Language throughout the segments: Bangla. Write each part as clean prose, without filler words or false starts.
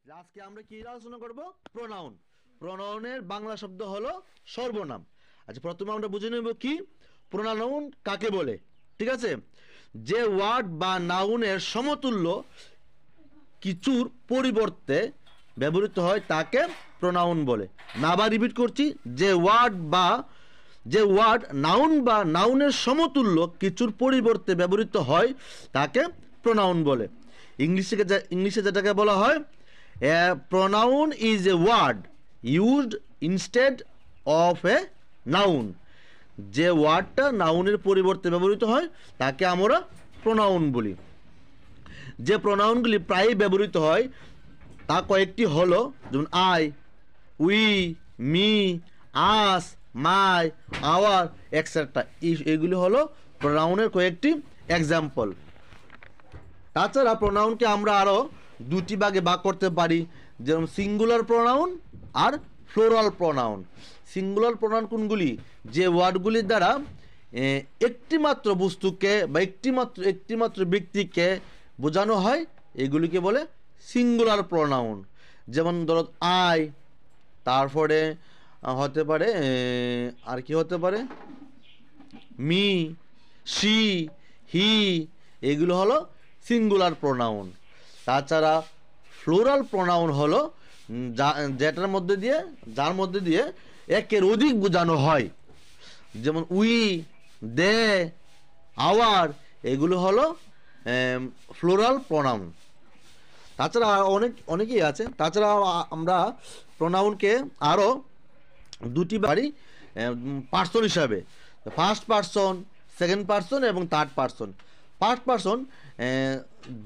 আজকে আমরা কি আলোচনা করব? প্রোনাউন। প্রোনাউনের বাংলা শব্দ হলো সর্বনাম। আচ্ছা, প্রথমে আমরা বুঝে নেব কি প্রোনাউন কাকে বলে। ঠিক আছে, যে ওয়ার্ড বা নাউনের সমতুল্য কিছুর পরিবর্তে ব্যবহৃত হয় তাকে প্রোনাউন বলে। না, আবার রিপিট করছি, যে ওয়ার্ড নাউন বা নাউনের সমতুল্য কিছুর পরিবর্তে ব্যবহৃত হয় তাকে প্রোনাউন বলে। ইংলিশে যেটাকে বলা হয় pronoun is a word used instead of a noun. যে ওয়ার্ডটা নাউনের পরিবর্তে ব্যবহৃত হয় তাকে আমরা প্রোনাউন বলি। যে প্রোনাউনগুলি প্রায়ই ব্যবহৃত হয় তা কয়েকটি হলো, যেমন I, we, me, us, my, our, etcetera. এগুলি হলো প্রোনাউনের কয়েকটি এক্সাম্পল। তাছাড়া প্রোনাউনকে আমরা আরও দুটি ভাগে ভাগ করতে পারি, যেমন সিঙ্গুলার প্রোনাউন আর ফ্লোরাল প্রোনাউন। সিঙ্গুলার প্রোনাউন কোনগুলি? যে ওয়ার্ডগুলির দ্বারা একটিমাত্র বস্তুকে বা একটিমাত্র ব্যক্তিকে বোঝানো হয় এগুলিকে বলে সিঙ্গুলার প্রোনাউন। যেমন ধরো আই, তারপরে হতে পারে আর কি হতে পারে, মি, শি, হি, এগুলো হলো সিঙ্গুলার প্রোনাউন। তাছাড়া ফ্লোরাল প্রোনাউন হলো যার মধ্যে দিয়ে একের অধিক বোঝানো হয়, যেমন উই, দে, আওয়ার, এগুলো হলো ফ্লোরাল প্রোনাউন। তাছাড়া অনেকেই আছে। তাছাড়া আমরা প্রোনাউনকে আরও দুটি বাড়ি পার্সন হিসাবে, ফার্স্ট পার্সন, সেকেন্ড পার্সন এবং থার্ড পার্সন। ফার্স্ট পার্সন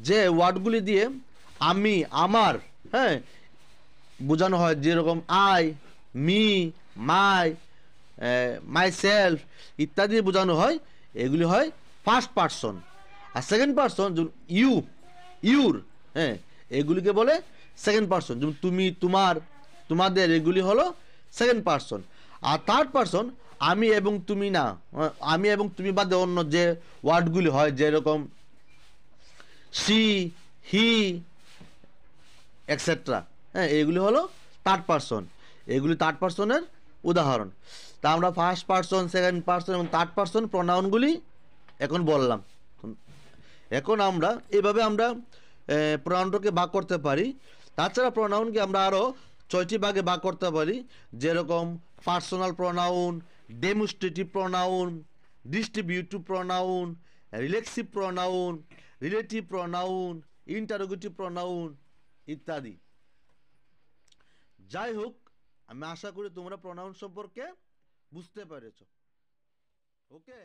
যে ওয়ার্ডগুলি দিয়ে আমি, আমার, হ্যাঁ, বোঝানো হয়, যেরকম I, me, my, my self ইত্যাদি বোঝানো হয়, এগুলি হয় ফার্স্ট পার্সন। আর সেকেন্ড পার্সন যেমন ইউর, হ্যাঁ, এগুলিকে বলে সেকেন্ড পার্সন। যেমন তুমি, তোমার, তোমাদের, এগুলি হলো সেকেন্ড পার্সন। আর থার্ড পার্সন আমি এবং তুমি না, আমি এবং তুমি বাদে অন্য যে ওয়ার্ডগুলি হয়, যেরকম সি, হি, এক্সেট্রা, হ্যাঁ, এগুলি হলো থার্ড পার্সন। এগুলি থার্ড পার্সনের উদাহরণ। তা আমরা ফার্স্ট পার্সন, সেকেন্ড পার্সন এবং থার্ড পার্সন প্রোনাউনগুলি এখন বললাম। এখন আমরা এভাবে আমরা প্রোনাউনটাকে ভাগ করতে পারি। তাছাড়া প্রোনাউনকে আমরা আরও 6টি ভাগে ভাগ করতে পারি, যেরকম personal pronoun, demonstrative pronoun, distributive pronoun, reflexive pronoun, relative pronoun, interrogative pronoun ইত্যাদি। যাই হোক, আমি আশা করি তোমরা প্রোনাউন সম্পর্কে বুঝতে পেরেছো। ওকে।